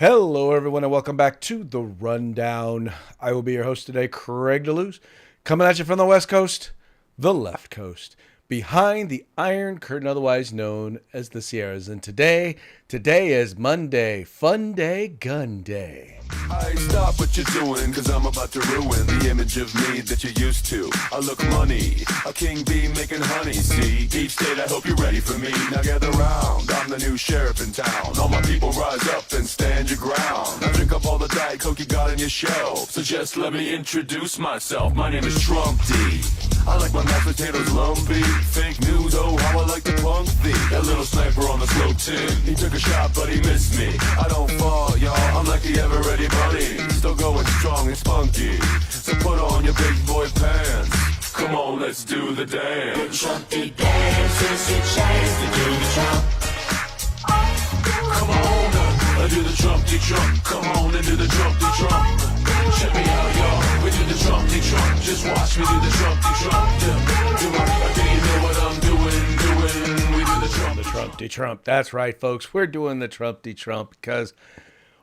Hello, everyone, and welcome back to The Rundown. I will be your host today, Craig DeLuz, coming at you from the West Coast, the left coast, behind the Iron Curtain, otherwise known as the Sierras. And today is Monday, Fun Day, Gun Day. I stop what you're doing, cause I'm about to ruin the image of me that you're used to. I look money, a king bee making honey, see? Deep state, I hope you're ready for me. Now gather round, I'm the new sheriff in town. All my people rise up and stand your ground. Now drink up all the Diet Coke you got on your shelf. So just let me introduce myself, my name is Trump D. I like my mashed potatoes lumpy. Fake news, oh how I like to punk thee. That little sniper on the slope tin, he took a shot but he missed me. I don't fall, y'all, I'm like the ever ready bunny. Still going strong and spunky. So put on your big boy pants. Come on, let's do the dance. The Trumpy dance is your chance to do the Trump. Come on, do the Trumpty Trump. Come on and do the Trumpty Trump. Check me out, y'all. We do the Trumpty Trump. Just watch me do the Trumpty Trump. Do you know what I'm doing? We do the Trump. The Trumpty Trump. That's right, folks. We're doing the Trumpty Trump because,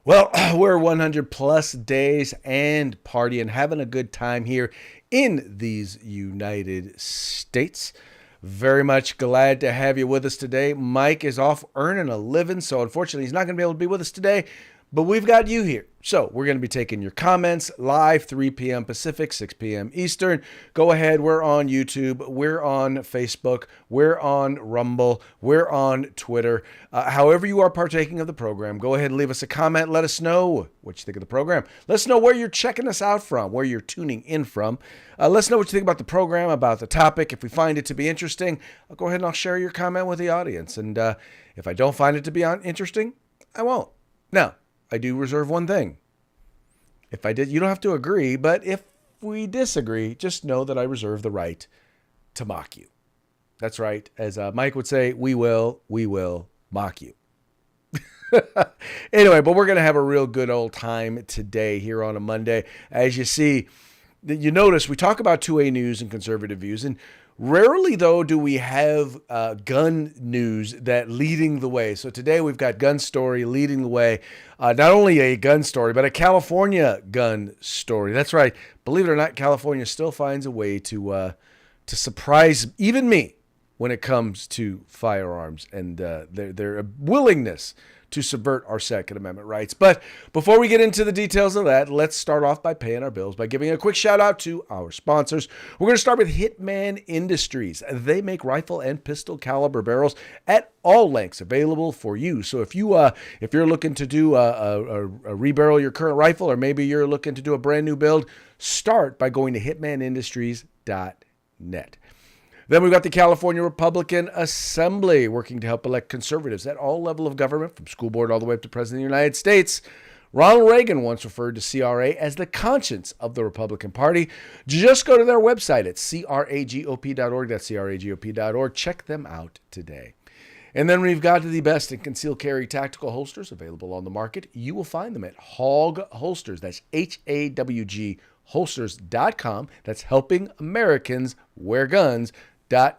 well, we're 100 plus days and partying, having a good time here in these United States. Very much glad to have you with us today. Mike is off earning a living, so unfortunately he's not going to be able to be with us today, but we've got you here. So we're going to be taking your comments live, 3 p.m. Pacific, 6 p.m. Eastern. Go ahead. We're on YouTube. We're on Facebook. We're on Rumble. We're on Twitter. However you are partaking of the program, go ahead and leave us a comment. Let us know what you think of the program. Let us know where you're checking us out from, where you're tuning in from. Let us know what you think about the program, about the topic. If we find it to be interesting, I'll go ahead and I'll share your comment with the audience. And if I don't find it to be interesting, I won't. Now, I do reserve one thing. If I did, you don't have to agree, but if we disagree, just know that I reserve the right to mock you. That's right. As Mike would say, we will mock you. Anyway, but we're going to have a real good old time today here on a Monday. As you see, you notice we talk about 2A news and conservative views, and rarely, though, do we have gun news that leading the way. So today we've got gun story leading the way. Not only a gun story, but a California gun story. That's right. Believe it or not, California still finds a way to surprise even me when it comes to firearms and their willingness to subvert our Second Amendment rights. But before we get into the details of that, let's start off by paying our bills by giving a quick shout out to our sponsors. We're going to start with Handgun Industries. They make rifle and pistol caliber barrels at all lengths available for you. So if you're looking to do a rebarrel your current rifle, or maybe you're looking to do a brand new build, start by going to hitmanindustries.net. Then we've got the California Republican Assembly working to help elect conservatives at all levels of government, from school board all the way up to President of the United States. Ronald Reagan once referred to CRA as the conscience of the Republican Party. Just go to their website at cragop.org. That's cragop.org. Check them out today. And then we've got the best in concealed carry tactical holsters available on the market. You will find them at Hawg Holsters. That's HAWG holsters.com. That's helping Americans wear guns.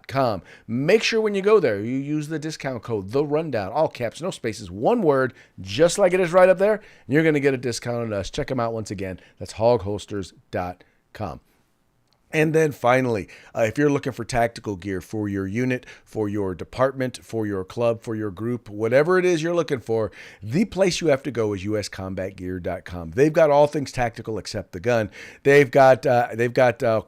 .com. Make sure when you go there, you use the discount code, The Rundown, all caps, no spaces, one word, just like it is right up there, and you're going to get a discount on us. Check them out once again. That's hogholsters.com. And then finally, if you're looking for tactical gear for your unit, for your department, for your club, for your group, whatever it is you're looking for, the place you have to go is uscombatgear.com. They've got all things tactical except the gun. They've got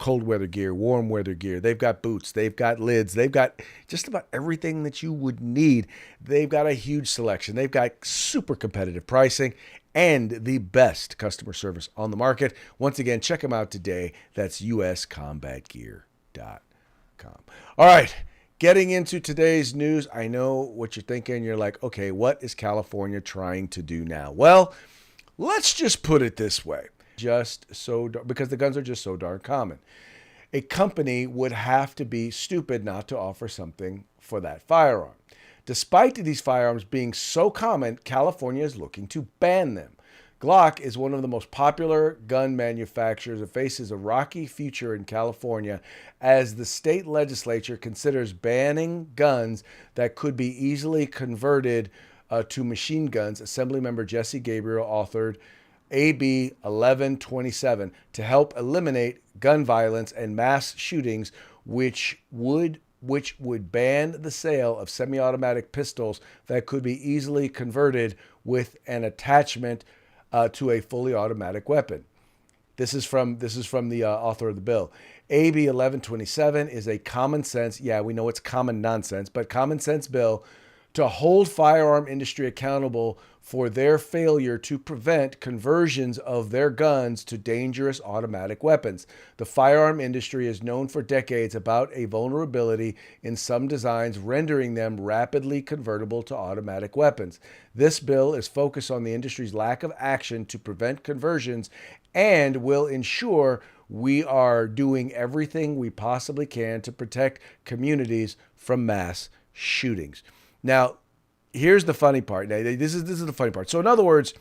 cold weather gear, warm weather gear. They've got boots. They've got lids. They've got just about everything that you would need. They've got a huge selection. They've got super competitive pricing and the best customer service on the market. Once again, check them out today. That's uscombatgear.com. All right, getting into today's news. I know what you're thinking. You're like, okay, what is California trying to do now? Well, let's just put it this way. Because the guns are just so darn common. A company would have to be stupid not to offer something for that firearm. Despite these firearms being so common, California is looking to ban them. Glock is one of the most popular gun manufacturers and faces a rocky future in California as the state legislature considers banning guns that could be easily converted to machine guns, Assemblymember Jesse Gabriel authored AB 1127 to help eliminate gun violence and mass shootings, which would ban the sale of semi-automatic pistols that could be easily converted with an attachment to a fully automatic weapon. This is from the author of the bill. AB 1127 is a common sense, yeah, we know it's common nonsense, but common sense bill to hold firearm industry accountable for their failure to prevent conversions of their guns to dangerous automatic weapons. The firearm industry is known for decades about a vulnerability in some designs, rendering them rapidly convertible to automatic weapons. This bill is focused on the industry's lack of action to prevent conversions and will ensure we are doing everything we possibly can to protect communities from mass shootings. Now, here's the funny part. Now, this is the funny part. So, in other words,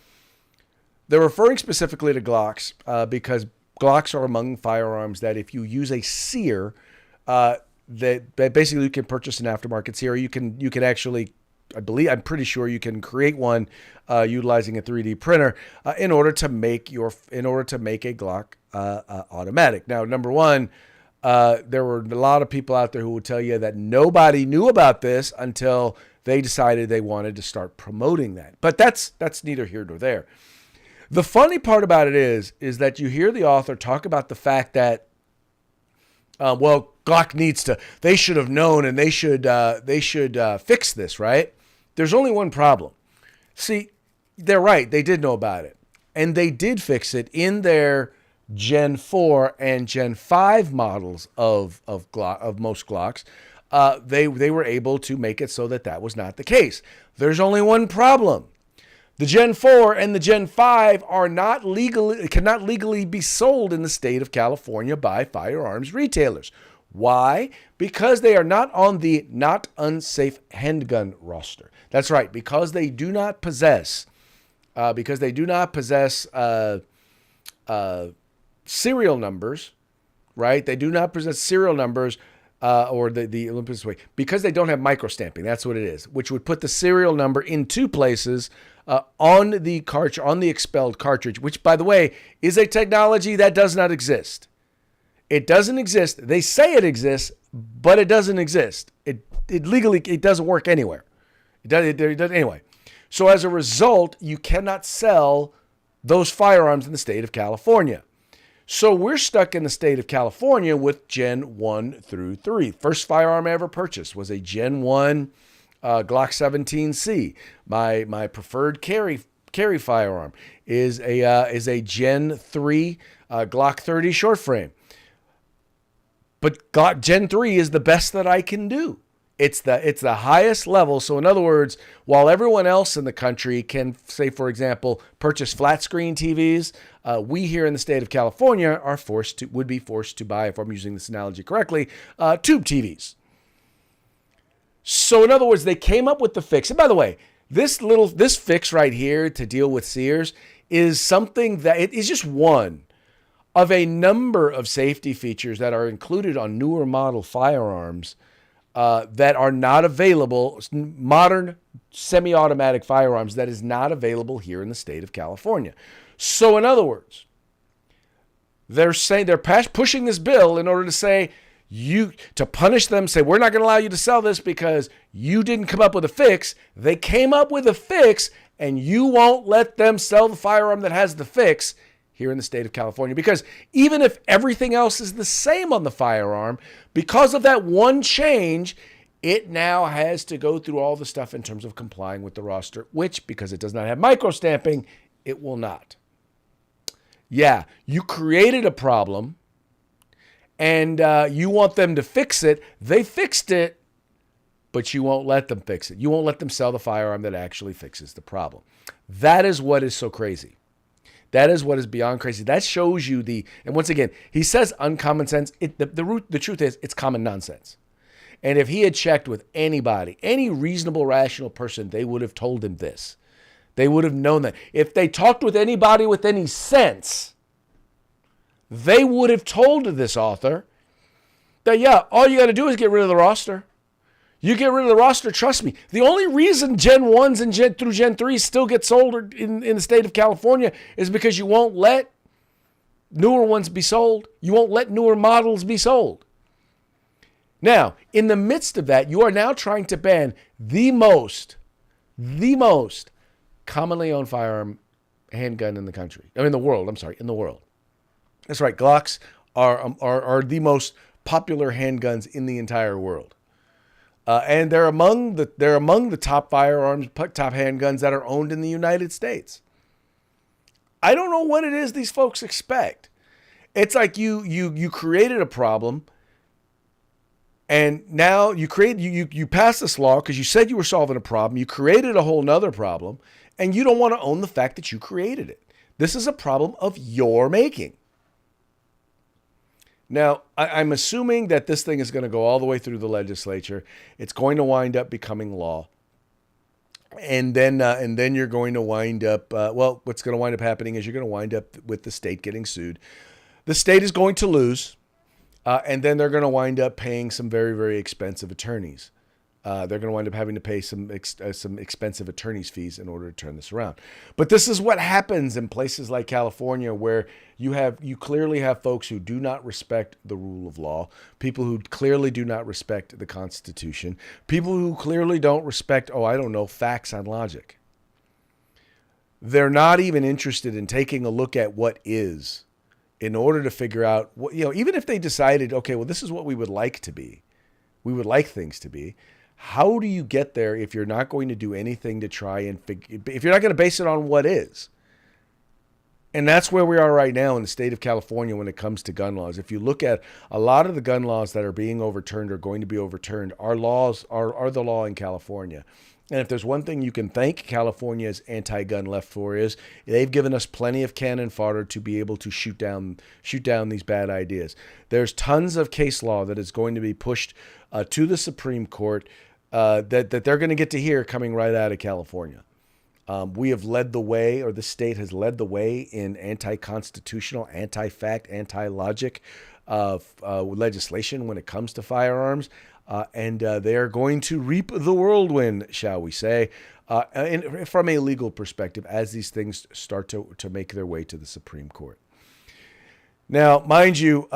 they're referring specifically to Glocks because Glocks are among firearms that if you use a sear, that basically you can purchase an aftermarket sear. You can actually, I'm pretty sure you can create one utilizing a 3D printer in order to make a Glock automatic. Now, number one, there were a lot of people out there who would tell you that nobody knew about this until they decided they wanted to start promoting that. But that's neither here nor there. The funny part about it is that you hear the author talk about the fact that, Glock they should have known and they should fix this, right? There's only one problem. See, they're right. They did know about it. And they did fix it in their Gen 4 and Gen 5 models of most Glocks. They were able to make it so that was not the case. There's only one problem. The Gen 4 and the Gen 5 cannot legally be sold in the state of California by firearms retailers. Why? Because they are not on the not unsafe handgun roster. That's right. Because they do not possess serial numbers, right? They do not possess serial numbers, or the Olympus way, because they don't have microstamping. That's what it is, which would put the serial number in two places on the expelled cartridge, which, by the way, is a technology that does not exist. It doesn't exist. They say it exists, but it doesn't exist. It legally doesn't work anywhere. It doesn't anyway. So as a result, you cannot sell those firearms in the state of California. So we're stuck in the state of California with Gen 1 through 3. First firearm I ever purchased was a Gen 1 Glock 17C. My preferred carry firearm is a Gen 3 Glock 30 short frame. But Glock Gen 3 is the best that I can do. It's the highest level. So in other words, while everyone else in the country can, say, for example, purchase flat screen TVs, we here in the state of California would be forced to buy, if I'm using this analogy correctly, tube TVs. So in other words, they came up with the fix. And by the way, this fix right here to deal with Sears is something that it is just one of a number of safety features that are included on newer model firearms that are not available, modern semi-automatic firearms that is not available here in the state of California. So in other words, they're pushing this bill in order to say to punish them, say we're not going to allow you to sell this because you didn't come up with a fix. They came up with a fix and you won't let them sell the firearm that has the fix here in the state of California, because even if everything else is the same on the firearm, because of that one change, it now has to go through all the stuff in terms of complying with the roster, which, because it does not have microstamping, it will not. Yeah, you created a problem and you want them to fix it. They fixed it, but you won't let them fix it. You won't let them sell the firearm that actually fixes the problem. That is what is so crazy. That is what is beyond crazy. That shows you and once again, he says uncommon sense. The truth is it's common nonsense. And if he had checked with anybody, any reasonable, rational person, they would have told him this. They would have known that. If they talked with anybody with any sense, they would have told this author that, yeah, all you got to do is get rid of the roster. You get rid of the roster, trust me. The only reason Gen 1s and through Gen 3s still get sold in the state of California is because you won't let newer ones be sold. You won't let newer models be sold. Now, in the midst of that, you are now trying to ban the most commonly owned firearm handgun in the country. In the world, in the world. That's right, Glocks are the most popular handguns in the entire world. And they're among the top firearms, top handguns that are owned in the United States. I don't know what it is these folks expect. It's like you created a problem, and now you passed this law because you said you were solving a problem. You created a whole nother problem, and you don't want to own the fact that you created it. This is a problem of your making. Now, I'm assuming that this thing is going to go all the way through the legislature. It's going to wind up becoming law. And then you're going to wind up, what's going to wind up happening is you're going to wind up with the state getting sued. The state is going to lose, and then they're going to wind up paying some very, very expensive attorneys. They're going to wind up having to pay some expensive attorney's fees in order to turn this around. But this is what happens in places like California, where you clearly have folks who do not respect the rule of law, people who clearly do not respect the Constitution, people who clearly don't respect, facts and logic. They're not even interested in taking a look at what is in order to figure out what, even if they decided, okay, well, this is what we would like to be. We would like things to be. How do you get there if you're not going to do anything to try and if you're not going to base it on what is? And that's where we are right now in the state of California when it comes to gun laws. If you look at a lot of the gun laws that are being overturned or going to be overturned, our laws are the law in California. And if there's one thing you can thank California's anti-gun left for is they've given us plenty of cannon fodder to be able to shoot down these bad ideas. There's tons of case law that is going to be pushed to the Supreme Court that they're going to get to hear coming right out of California. We have led the way, or the state has led the way in anti-constitutional, anti-fact, anti-logic legislation when it comes to firearms. And they are going to reap the whirlwind, shall we say, from a legal perspective as these things start to make their way to the Supreme Court. Now, mind you,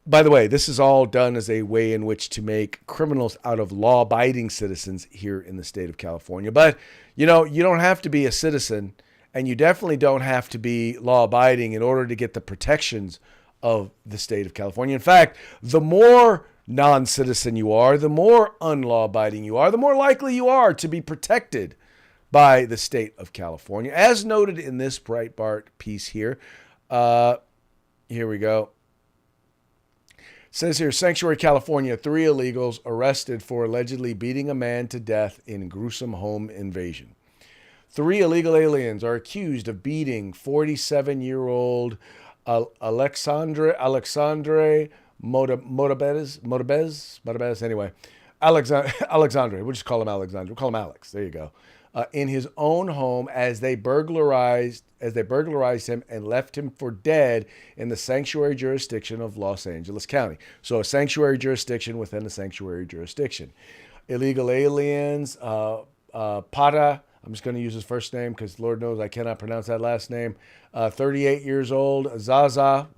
by the way, this is all done as a way in which to make criminals out of law-abiding citizens here in the state of California. But, you don't have to be a citizen, and you definitely don't have to be law-abiding in order to get the protections of the state of California. In fact, the more non-citizen you are, the more unlaw-abiding you are, the more likely you are to be protected by the state of California. As noted in this Breitbart piece here, here we go. It says here, Sanctuary, California, 3 illegals arrested for allegedly beating a man to death in gruesome home invasion. 3 illegal aliens are accused of beating 47-year-old Alexandre Motabez, anyway. Alexandre, we'll just call him Alexandre. We'll call him Alex. There you go. In his own home as they burglarized him and left him for dead in the sanctuary jurisdiction of Los Angeles County. So a sanctuary jurisdiction within a sanctuary jurisdiction. Illegal aliens, Pata, I'm just going to use his first name because Lord knows I cannot pronounce that last name. 38 years old, Zaza,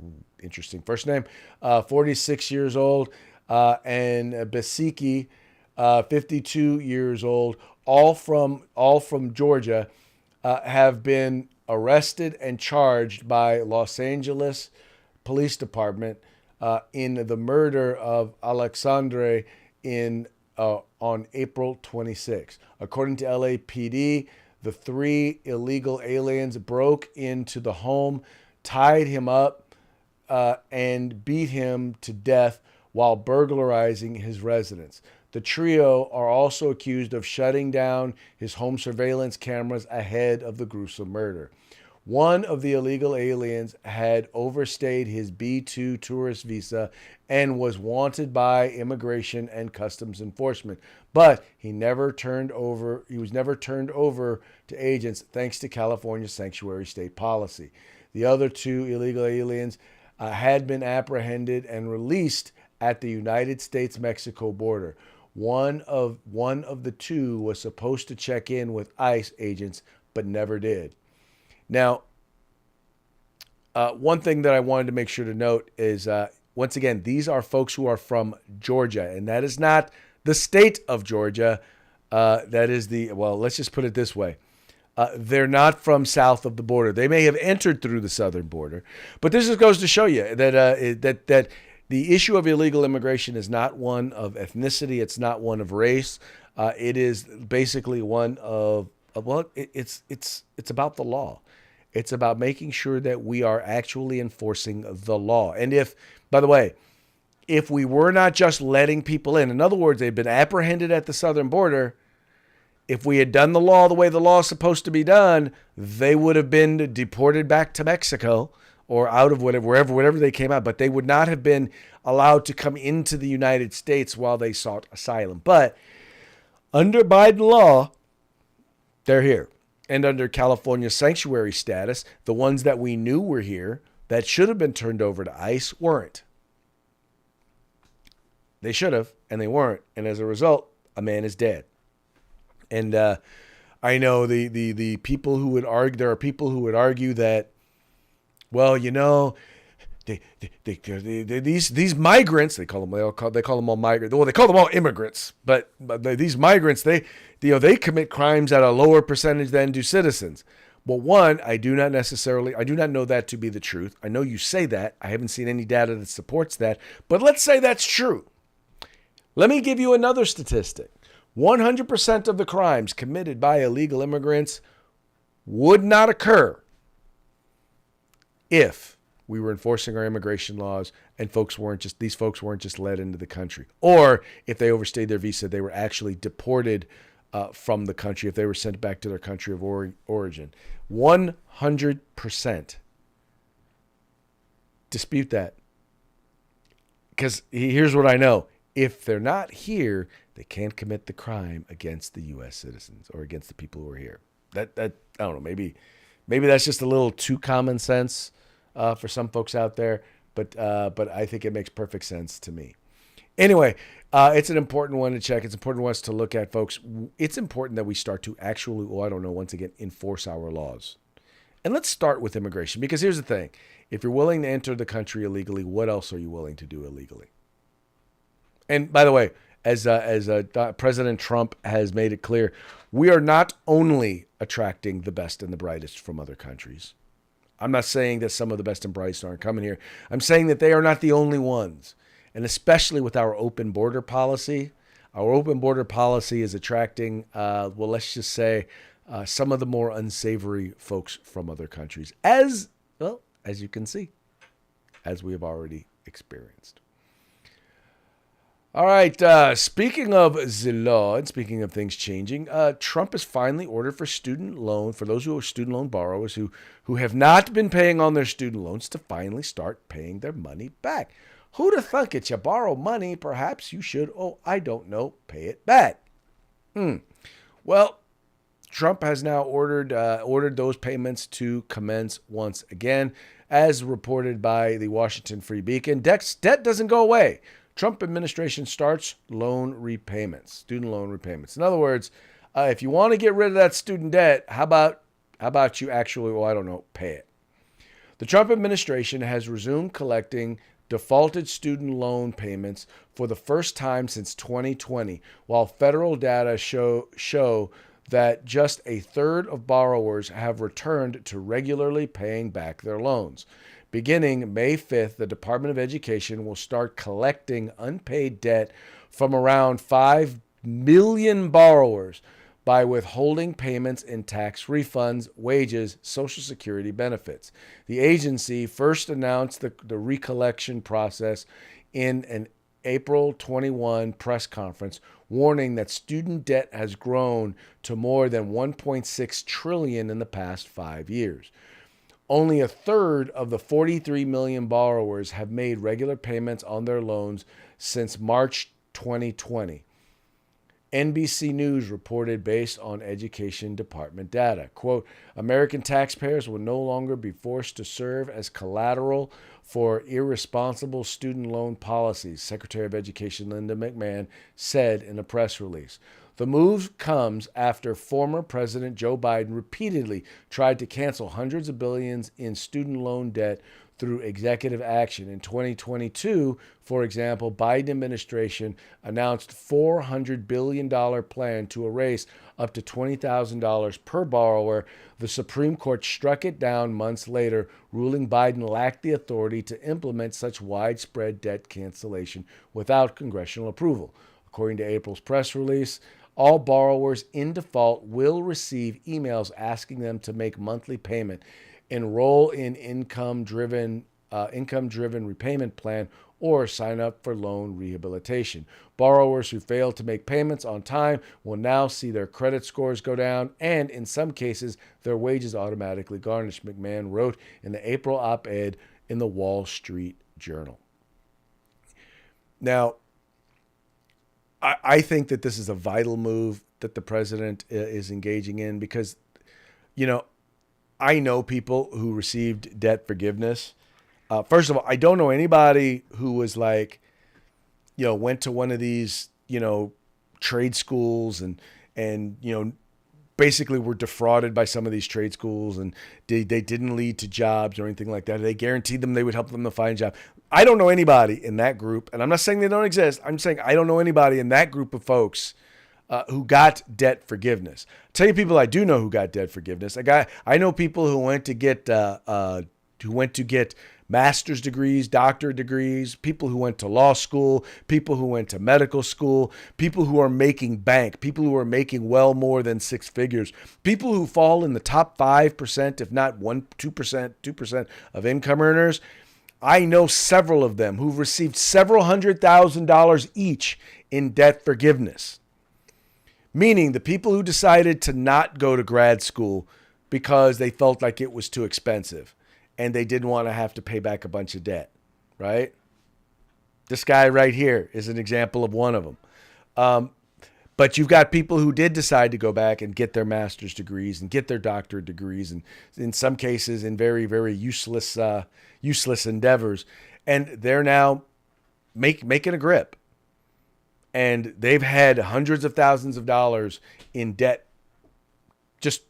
interesting first name, 46 years old, and Besiki, 52 years old, all from Georgia, have been arrested and charged by Los Angeles Police Department in the murder of Alexandre on April 26. According to LAPD, the 3 illegal aliens broke into the home, tied him up, and beat him to death while burglarizing his residence. The trio are also accused of shutting down his home surveillance cameras ahead of the gruesome murder. One of the illegal aliens had overstayed his B-2 tourist visa and was wanted by Immigration and Customs Enforcement, but he was never turned over to agents thanks to California's sanctuary state policy. The other 2 illegal aliens had been apprehended and released at the United States-Mexico border. One of the two was supposed to check in with ICE agents, but never did. Now, one thing that I wanted to make sure to note is, once again, these are folks who are from Georgia, and that is not the state of Georgia. That is well, let's just put it this way. They're not from south of the border. They may have entered through the southern border, but this just goes to show you that the issue of illegal immigration is not one of ethnicity. It's not one of race. It is basically one of well, it's about the law. It's about making sure that we are actually enforcing the law. And by the way, if we were not just letting people in other words, they've been apprehended at the southern border. If we had done the law the way the law is supposed to be done, they would have been deported back to Mexico or out of wherever they came out. But they would not have been allowed to come into the United States while they sought asylum. But under Biden law, they're here. And under California sanctuary status, the ones that we knew were here that should have been turned over to ICE weren't. They should have, and they weren't. And as a result, a man is dead. And I know the people who would argue, there are people who would argue that, well, you know, these migrants, they call them all migrants. Well, they call them all immigrants, but these migrants, they commit crimes at a lower percentage than do citizens. Well, one, I do not know that to be the truth. I know you say that. I haven't seen any data that supports that, but let's say that's true. Let me give you another statistic. 100% of the crimes committed by illegal immigrants would not occur if we were enforcing our immigration laws and these folks weren't just let into the country, or if they overstayed their visa, they were actually deported from the country, if they were sent back to their country of origin. 100%. Dispute that. Because here's what I know. If they're not here, they can't commit the crime against the U.S. citizens or against the people who are here. That I don't know. Maybe that's just a little too common sense for some folks out there, but I think it makes perfect sense to me. Anyway, it's an important one to check. It's important for us to look at, folks. It's important that we start to actually, once again, enforce our laws. And let's start with immigration, because here's the thing. If you're willing to enter the country illegally, what else are you willing to do illegally? And by the way, as President Trump has made it clear, we are not only attracting the best and the brightest from other countries. I'm not saying that some of the best and brightest aren't coming here. I'm saying that they are not the only ones. And especially with our open border policy, is attracting, let's just say, some of the more unsavory folks from other countries, as you can see, as we have already experienced. All right, speaking of the law and speaking of things changing, Trump has finally ordered for those who are student loan borrowers who have not been paying on their student loans, to finally start paying their money back. Who'd have thunk it? You borrow money, perhaps you should, pay it back. Well, Trump has now ordered those payments to commence once again, as reported by the Washington Free Beacon. Debt doesn't go away. Trump administration starts student loan repayments. In other words, if you want to get rid of that student debt, how about you actually, pay it? The Trump administration has resumed collecting defaulted student loan payments for the first time since 2020, while federal data show that just a third of borrowers have returned to regularly paying back their loans. Beginning May 5th, the Department of Education will start collecting unpaid debt from around 5 million borrowers by withholding payments in tax refunds, wages, Social Security benefits. The agency first announced the recollection process in an April 21 press conference, warning that student debt has grown to more than $1.6 trillion in the past 5 years. Only a third of the 43 million borrowers have made regular payments on their loans since March 2020. NBC News reported based on Education Department data. Quote, American taxpayers will no longer be forced to serve as collateral for irresponsible student loan policies, Secretary of Education Linda McMahon said in a press release. The move comes after former President Joe Biden repeatedly tried to cancel hundreds of billions in student loan debt through executive action. In 2022, for example, Biden administration announced $400 billion plan to erase up to $20,000 per borrower. The Supreme Court struck it down months later, ruling Biden lacked the authority to implement such widespread debt cancellation without congressional approval. According to April's press release, all borrowers in default will receive emails asking them to make monthly payment, enroll in income-driven repayment plan, or sign up for loan rehabilitation. Borrowers who fail to make payments on time will now see their credit scores go down and, in some cases, their wages automatically garnished, McMahon wrote in the April op-ed in the Wall Street Journal. Now, I think that this is a vital move that the president is engaging in because, I know people who received debt forgiveness. First of all, I don't know anybody who was like, went to one of these, trade schools and basically were defrauded by some of these trade schools and they didn't lead to jobs or anything like that. They guaranteed them they would help them to find a job. I don't know anybody in that group, and I'm not saying they don't exist. I'm saying I don't know anybody in that group of folks who got debt forgiveness. I'll tell you people I do know who got debt forgiveness. I know people who went to get master's degrees, doctorate degrees, people who went to law school, people who went to medical school, people who are making bank, people who are making well more than six figures, people who fall in the top 5%, if not 2% of income earners. I know several of them who've received several $100,000 each in debt forgiveness. Meaning the people who decided to not go to grad school because they felt like it was too expensive and they didn't want to have to pay back a bunch of debt, right? This guy right here is an example of one of them. But you've got people who did decide to go back and get their master's degrees and get their doctorate degrees, and in some cases in very, very useless endeavors. And they're now making a grip. And they've had hundreds of thousands of dollars in debt just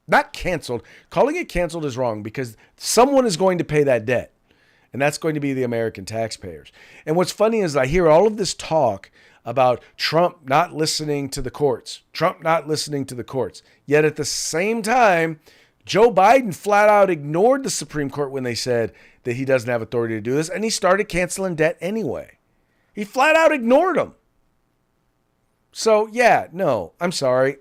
not canceled. Calling it canceled is wrong because someone is going to pay that debt. And that's going to be the American taxpayers. And what's funny is I hear all of this talk about Trump not listening to the courts. Yet at the same time, Joe Biden flat out ignored the Supreme Court when they said that he doesn't have authority to do this, and he started canceling debt anyway. He flat out ignored them. So, yeah, no, I'm sorry.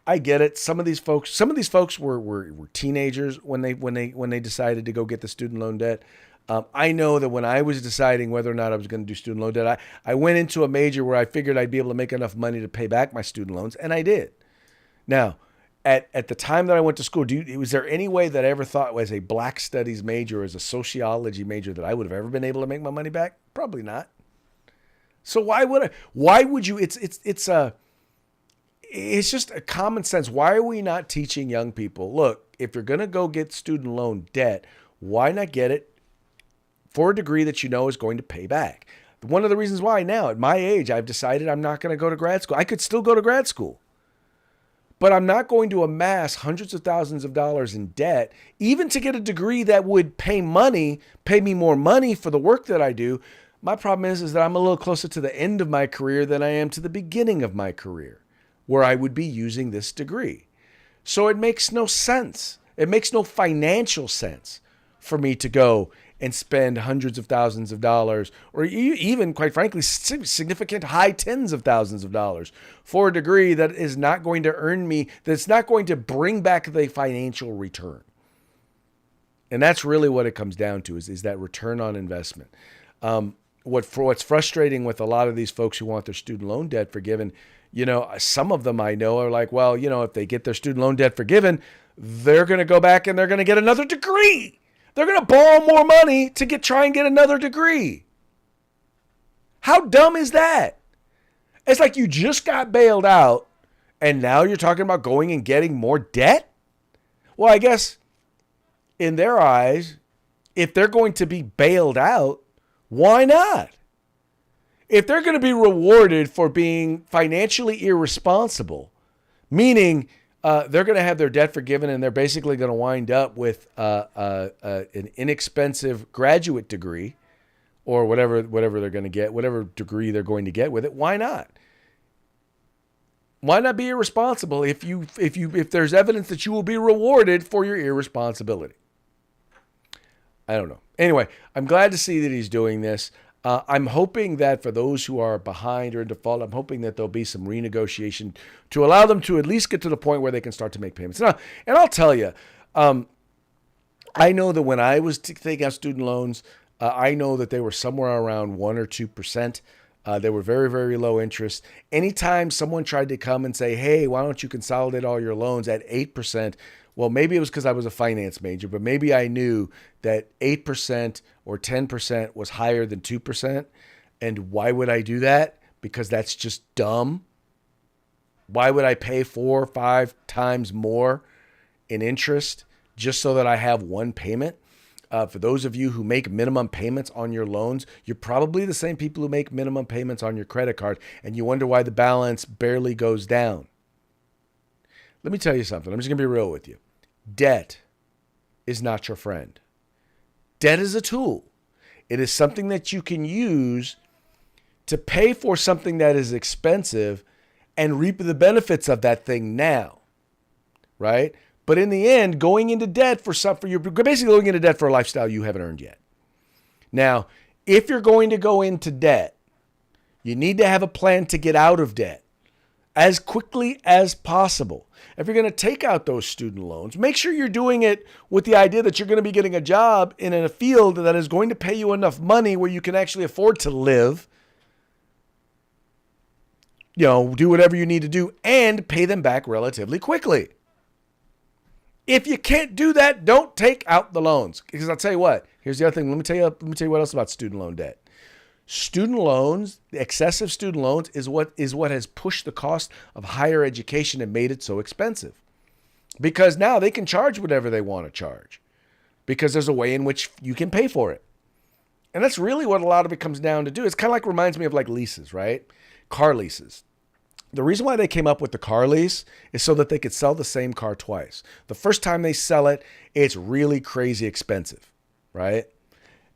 I get it. Some of these folks were teenagers when they decided to go get the student loan debt. I know that when I was deciding whether or not I was going to do student loan debt, I went into a major where I figured I'd be able to make enough money to pay back my student loans, and I did. Now, at the time that I went to school, was there any way that I ever thought as a black studies major or as a sociology major that I would have ever been able to make my money back? Probably not. So why would you? It's just a common sense. Why are we not teaching young people, look, if you're going to go get student loan debt, why not get it for a degree that you know is going to pay back? One of the reasons why now, at my age, I've decided I'm not going to go to grad school. I could still go to grad school, but I'm not going to amass hundreds of thousands of dollars in debt, even to get a degree that would pay me more money for the work that I do. My problem is that I'm a little closer to the end of my career than I am to the beginning of my career, where I would be using this degree. So it makes no sense. It makes no financial sense for me to go and spend hundreds of thousands of dollars, or even, quite frankly, significant high tens of thousands of dollars for a degree that is not going to earn me, that's not going to bring back the financial return. And that's really what it comes down to is that return on investment. What's frustrating with a lot of these folks who want their student loan debt forgiven, some of them I know are like, well, if they get their student loan debt forgiven, they're going to go back and they're going to get another degree. They're going to borrow more money to try and get another degree. How dumb is that? It's like you just got bailed out and now you're talking about going and getting more debt? Well, I guess in their eyes, if they're going to be bailed out, why not? If they're going to be rewarded for being financially irresponsible, meaning they're going to have their debt forgiven and they're basically going to wind up with an inexpensive graduate degree or whatever they're going to get, whatever degree they're going to get with it, why not? Why not be irresponsible if there's evidence that you will be rewarded for your irresponsibility? I don't know. Anyway, I'm glad to see that he's doing this. I'm hoping that for those who are behind or in default, I'm hoping that there'll be some renegotiation to allow them to at least get to the point where they can start to make payments. Now, and I'll tell you, I know that when I was taking out student loans, I know that they were somewhere around 1 or 2%. They were very, very low interest. Anytime someone tried to come and say, hey, why don't you consolidate all your loans at 8%? Well, maybe it was because I was a finance major, but maybe I knew that 8% or 10% was higher than 2%. And why would I do that? Because that's just dumb. Why would I pay 4 or 5 times more in interest just so that I have one payment? For those of you who make minimum payments on your loans, you're probably the same people who make minimum payments on your credit card, and you wonder why the balance barely goes down. Let me tell you something. I'm just going to be real with you. Debt is not your friend. Debt is a tool. It is something that you can use to pay for something that is expensive and reap the benefits of that thing now, right? But in the end, going into debt you're basically going into debt for a lifestyle you haven't earned yet. Now, if you're going to go into debt, you need to have a plan to get out of debt as quickly as possible. If you're going to take out those student loans, make sure you're doing it with the idea that you're going to be getting a job in a field that is going to pay you enough money where you can actually afford to live, do whatever you need to do and pay them back relatively quickly. If you can't do that, don't take out the loans. Because I'll tell you what, here's the other thing. Let me tell you what else about student loan debt. Student loans, excessive student loans is what has pushed the cost of higher education and made it so expensive. Because now they can charge whatever they want to charge because there's a way in which you can pay for it. And that's really what a lot of it comes down to do. It's kind of reminds me of like leases, right? Car leases. The reason why they came up with the car lease is so that they could sell the same car twice. The first time they sell it, it's really crazy expensive, right?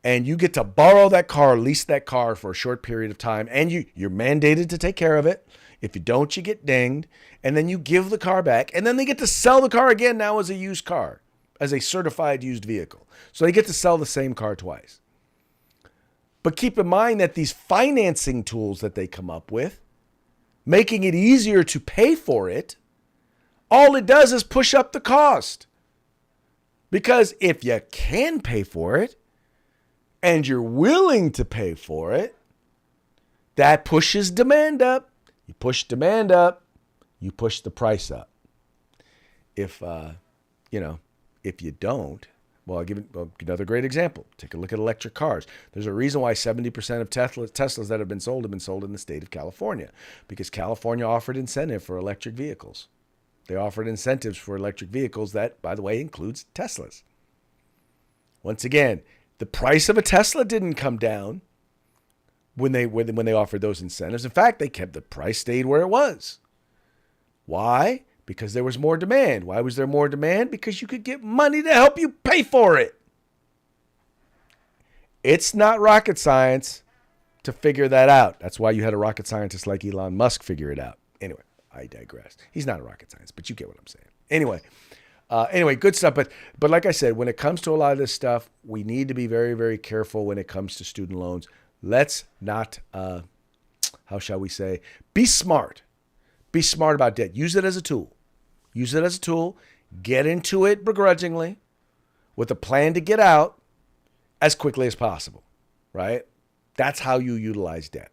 And you get to borrow that car, lease that car for a short period of time, and you're mandated to take care of it. If you don't, you get dinged, and then you give the car back, and then they get to sell the car again now as a used car, as a certified used vehicle. So they get to sell the same car twice. But keep in mind that these financing tools that they come up with, making it easier to pay for it, all it does is push up the cost. Because if you can pay for it, and you're willing to pay for it, that pushes demand up. You push demand up, you push the price up. If you don't, well, I'll give another great example. Take a look at electric cars. There's a reason why 70% of Teslas that have been sold in the state of California, because California offered incentive for electric vehicles. They offered incentives for electric vehicles that, by the way, includes Teslas. Once again, the price of a Tesla didn't come down when they offered those incentives. In fact, the price stayed where it was. Why? Because there was more demand. Why was there more demand? Because you could get money to help you pay for it. It's not rocket science to figure that out. That's why you had a rocket scientist like Elon Musk figure it out. Anyway, I digress. He's not a rocket scientist, but you get what I'm saying. Anyway, good stuff. But like I said, when it comes to a lot of this stuff, we need to be very, very careful when it comes to student loans. Let's not, how shall we say, be smart. Be smart about debt. Use it as a tool. Get into it begrudgingly with a plan to get out as quickly as possible, right? That's how you utilize debt.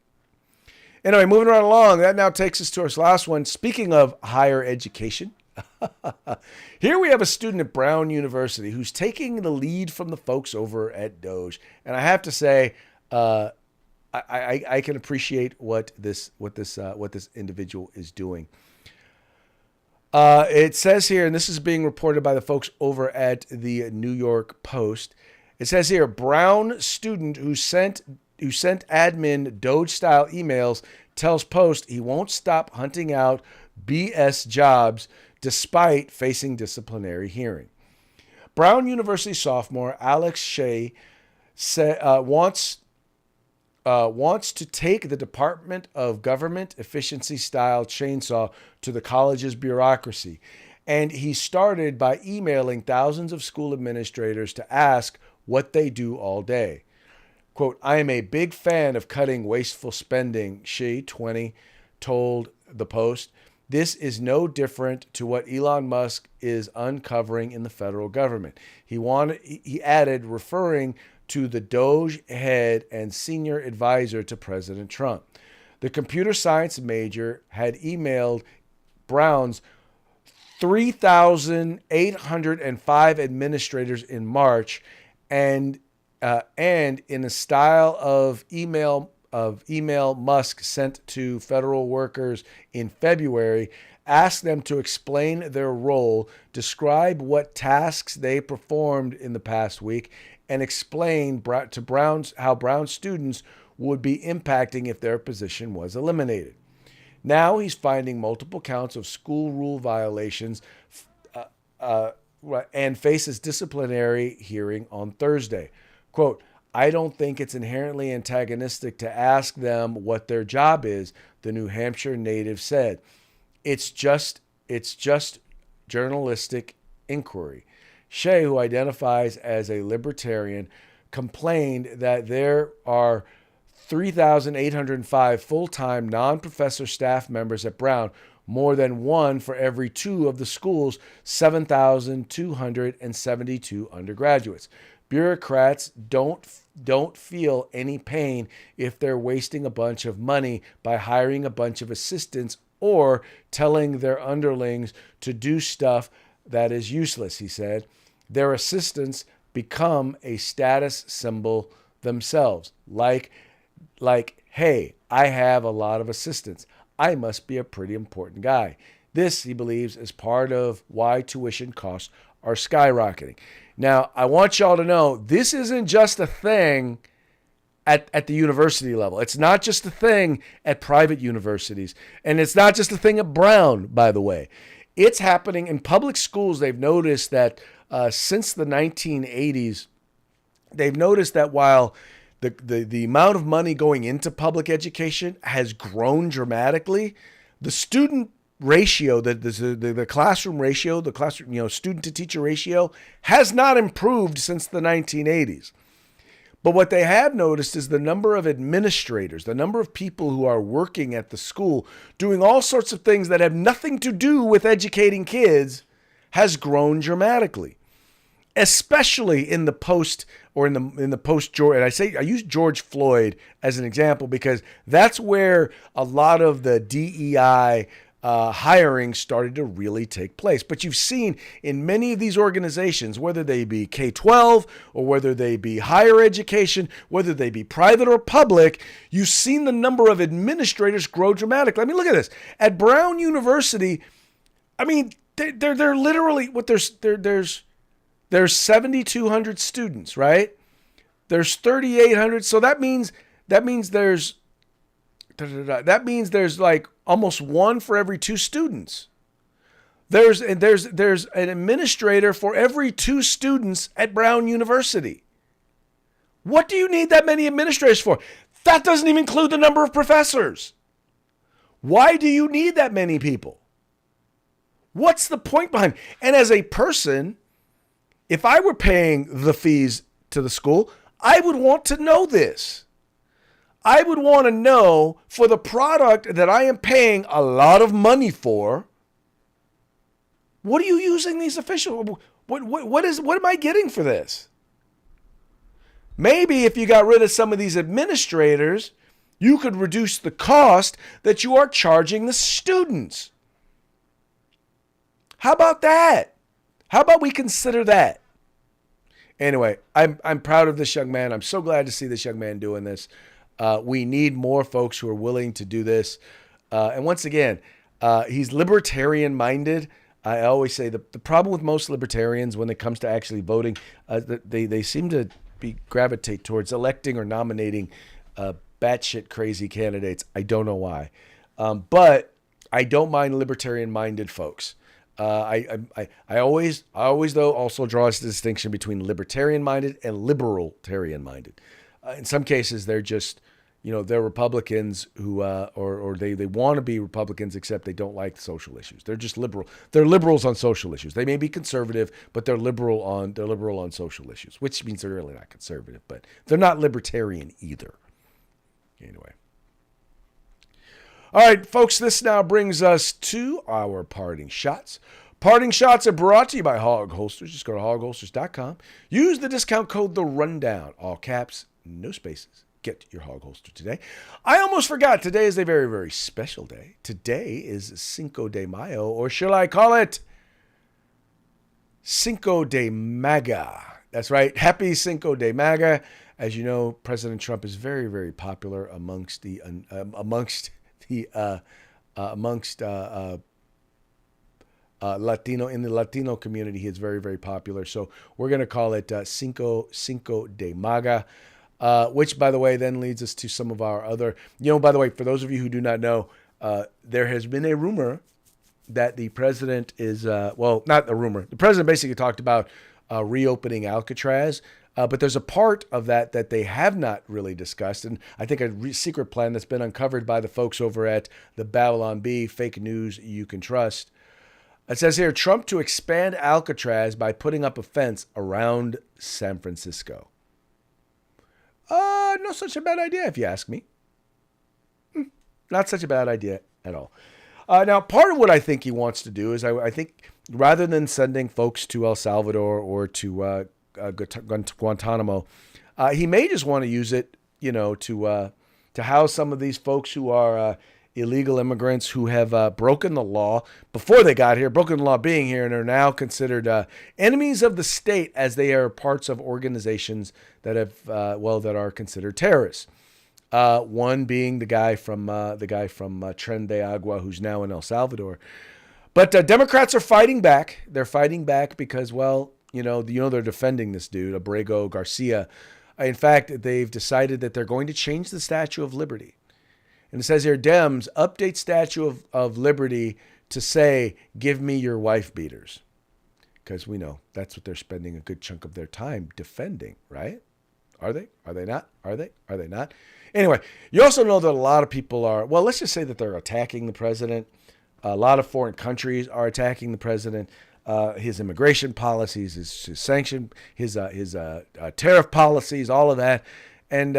Anyway, moving right along, that now takes us to our last one. Speaking of higher education, here we have a student at Brown University who's taking the lead from the folks over at Doge. And I have to say, I can appreciate what this individual is doing. It says here, and this is being reported by the folks over at the New York Post. It says here, Brown student who sent admin Doge-style emails tells Post he won't stop hunting out BS jobs despite facing disciplinary hearing. Brown University sophomore Alex Shea wants to take the Department of Government Efficiency style chainsaw to the college's bureaucracy. And he started by emailing thousands of school administrators to ask what they do all day. Quote, I am a big fan of cutting wasteful spending, Shea, 20, told the Post. This is no different to what Elon Musk is uncovering in the federal government. He added, referring to the Doge head and senior advisor to President Trump. The computer science major had emailed Brown's 3,805 administrators in March, and in a style of email Musk sent to federal workers in February, asked them to explain their role, describe what tasks they performed in the past week, and explain to how Brown students would be impacting if their position was eliminated. Now he's finding multiple counts of school rule violations and faces disciplinary hearing on Thursday. Quote, I don't think it's inherently antagonistic to ask them what their job is, the New Hampshire native said. It's just journalistic inquiry. Shea, who identifies as a libertarian, complained that there are 3,805 full-time non-professor staff members at Brown, more than one for every two of the school's 7,272 undergraduates. Bureaucrats don't feel any pain if they're wasting a bunch of money by hiring a bunch of assistants or telling their underlings to do stuff that is useless, he said. Their assistants become a status symbol themselves. Like, hey, I have a lot of assistants. I must be a pretty important guy. This, he believes, is part of why tuition costs are skyrocketing. Now, I want y'all to know this isn't just a thing at the university level. It's not just a thing at private universities. And it's not just a thing at Brown, by the way. It's happening in public schools. They've noticed that since the 1980s, they've noticed that while the amount of money going into public education has grown dramatically, the student ratio, the classroom ratio, the classroom, student to teacher ratio has not improved since the 1980s. But what they have noticed is the number of administrators, the number of people who are working at the school doing all sorts of things that have nothing to do with educating kids has grown dramatically. Especially in the post George, and I use George Floyd as an example because that's where a lot of the DEI hiring started to really take place. But you've seen in many of these organizations, whether they be K-12 or whether they be higher education, whether they be private or public, you've seen the number of administrators grow dramatically. I mean, look at this. At Brown University, I mean, they're literally there's 7,200 students, right? There's 3,800. So that means there's like almost one for every two students. There's an administrator for every two students at Brown University. What do you need that many administrators for? That doesn't even include the number of professors. Why do you need that many people? What's the point behind it? And as a person, if I were paying the fees to the school, I would want to know this. I would want to know for the product that I am paying a lot of money for, what are you using these officials? What am I getting for this? Maybe if you got rid of some of these administrators, you could reduce the cost that you are charging the students. How about that? How about we consider that? Anyway, I'm proud of this young man. I'm so glad to see this young man doing this. We need more folks who are willing to do this. And once again, he's libertarian-minded. I always say the problem with most libertarians when it comes to actually voting, they seem to gravitate towards electing or nominating batshit crazy candidates. I don't know why. But I don't mind libertarian-minded folks. I always though also draw a distinction between libertarian-minded and libertarian-minded. In some cases, they're just, they're Republicans who, or they want to be Republicans, except they don't like social issues. They're just liberal. They're liberals on social issues. They may be conservative, but they're liberal on social issues, which means they're really not conservative, but they're not libertarian either. Anyway. All right, folks, this now brings us to our parting shots. Parting shots are brought to you by Hog Holsters. Just go to hogholsters.com. Use the discount code The Rundown, all caps, no spaces. Get your Hog Holster today. I almost forgot. Today is a very, very special day. Today is Cinco de Mayo, or shall I call it Cinco de Maga. That's right. Happy Cinco de Maga. As you know, President Trump is very, very popular amongst Latino, in the Latino community. He is very, very popular. So we're going to call it Cinco de Maga, which, by the way, then leads us to some of our other, by the way, for those of you who do not know, there has been a rumor that the president is, not a rumor. The president basically talked about reopening Alcatraz. But there's a part of that they have not really discussed. And I think a secret plan that's been uncovered by the folks over at the Babylon Bee, fake news you can trust. It says here, Trump to expand Alcatraz by putting up a fence around San Francisco. Not such a bad idea, if you ask me. Not such a bad idea at all. Now, part of what I think he wants to do is I think rather than sending folks to El Salvador or to Guantanamo, he may just want to use it, to house some of these folks who are illegal immigrants who have broken the law before they got here, broken the law being here, and are now considered enemies of the state as they are parts of organizations that have that are considered terrorists. One being the guy from Tren de Agua, who's now in El Salvador. But Democrats are fighting back. They're fighting back because, they're defending this dude, Abrego Garcia. In fact, they've decided that they're going to change the Statue of Liberty. And it says here, Dems, update Statue of Liberty to say, give me your wife beaters. Because we know that's what they're spending a good chunk of their time defending, right? Are they? Are they not? Are they? Are they not? Anyway, you also know that a lot of people are, let's just say that they're attacking the president. A lot of foreign countries are attacking the president. His immigration policies, his sanction, his tariff policies, all of that. And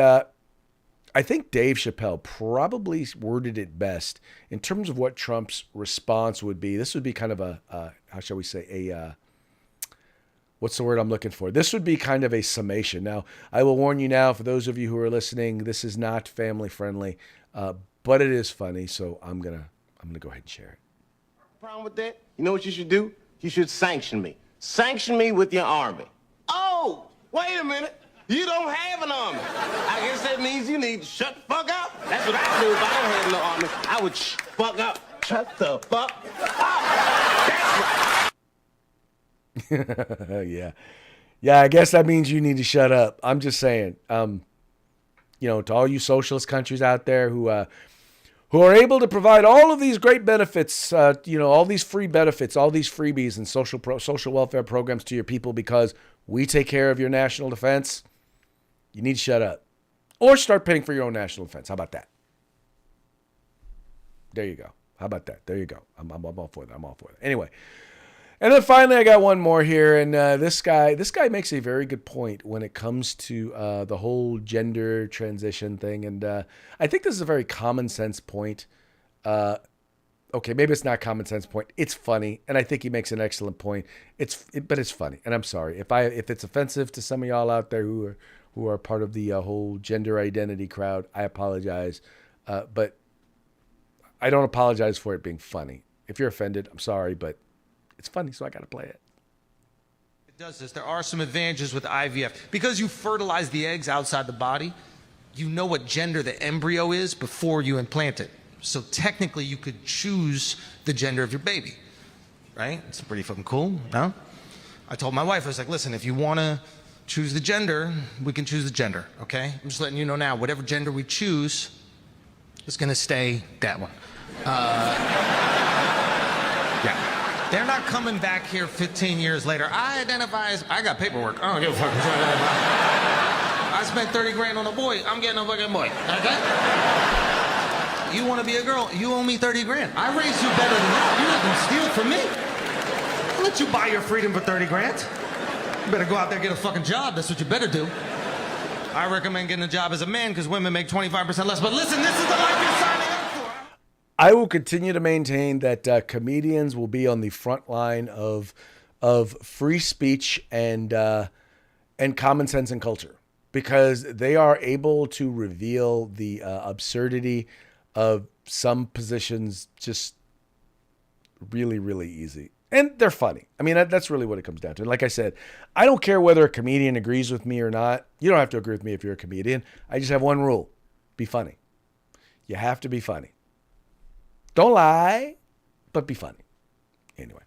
I think Dave Chappelle probably worded it best in terms of what Trump's response would be. This would be kind of how shall we say, what's the word I'm looking for? This would be kind of a summation. Now, I will warn you now, for those of you who are listening, this is not family friendly, but it is funny. So I'm gonna go ahead and share it. Problem with that? You know what you should do? You should sanction me. Sanction me with your army. Oh, wait a minute. You don't have an army. I guess that means you need to shut the fuck up. That's what I do if I don't have no army. I would fuck up. Shut the fuck up. That's right. Yeah. Yeah, I guess that means you need to shut up. I'm just saying, to all you socialist countries out there who are able to provide all of these great benefits, all these free benefits, all these freebies and social welfare programs to your people because we take care of your national defense, you need to shut up. Or start paying for your own national defense. How about that? There you go. How about that? There you go. I'm all for that. I'm all for that. Anyway. And then finally, I got one more here. And this guy makes a very good point when it comes to the whole gender transition thing. And I think this is a very common sense point. Okay, maybe it's not common sense point. It's funny. And I think he makes an excellent point. But it's funny. And I'm sorry. If it's offensive to some of y'all out there who are part of the whole gender identity crowd, I apologize. But I don't apologize for it being funny. If you're offended, I'm sorry, but it's funny, so I got to play it. It does this. There are some advantages with IVF. Because you fertilize the eggs outside the body, you know what gender the embryo is before you implant it. So technically, you could choose the gender of your baby, right? It's pretty fucking cool, no? I told my wife, I was like, listen, if you want to choose the gender, we can choose the gender, okay? I'm just letting you know now, whatever gender we choose is going to stay that one. Yeah. They're not coming back here 15 years later. I identify as, I got paperwork. I don't give a fuck. I spent 30 grand on a boy. I'm getting a fucking boy, okay? You want to be a girl? You owe me 30 grand. I raised you better than that. You're not going to steal from me. I'll let you buy your freedom for 30 grand. You better go out there and get a fucking job. That's what you better do. I recommend getting a job as a man because women make 25% less. But listen, this is the life you're signing up for. I will continue to maintain that comedians will be on the front line of free speech and common sense and culture, because they are able to reveal the absurdity of some positions just really, really easy. And they're funny. I mean, that's really what it comes down to. And like I said, I don't care whether a comedian agrees with me or not. You don't have to agree with me if you're a comedian. I just have one rule. Be funny. You have to be funny. Don't lie, but be funny. Anyway.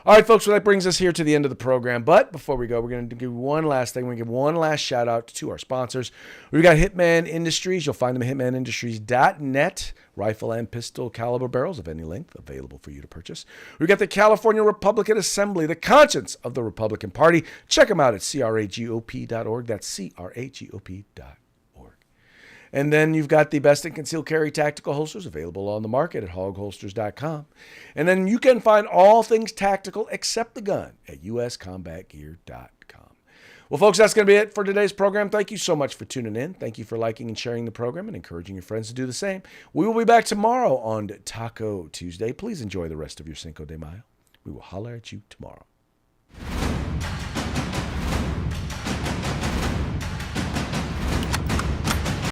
All right, folks, well, that brings us here to the end of the program. But before we go, we're going to give one last thing. We're going to give one last shout out to our sponsors. We've got Hitman Industries. You'll find them at hitmanindustries.net. Rifle and pistol caliber barrels of any length available for you to purchase. We've got the California Republican Assembly, the conscience of the Republican Party. Check them out at cragop.org. That's cragop.org. And then you've got the best in concealed carry tactical holsters available on the market at hogholsters.com. And then you can find all things tactical except the gun at uscombatgear.com. Well, folks, that's going to be it for today's program. Thank you so much for tuning in. Thank you for liking and sharing the program and encouraging your friends to do the same. We will be back tomorrow on Taco Tuesday. Please enjoy the rest of your Cinco de Mayo. We will holler at you tomorrow.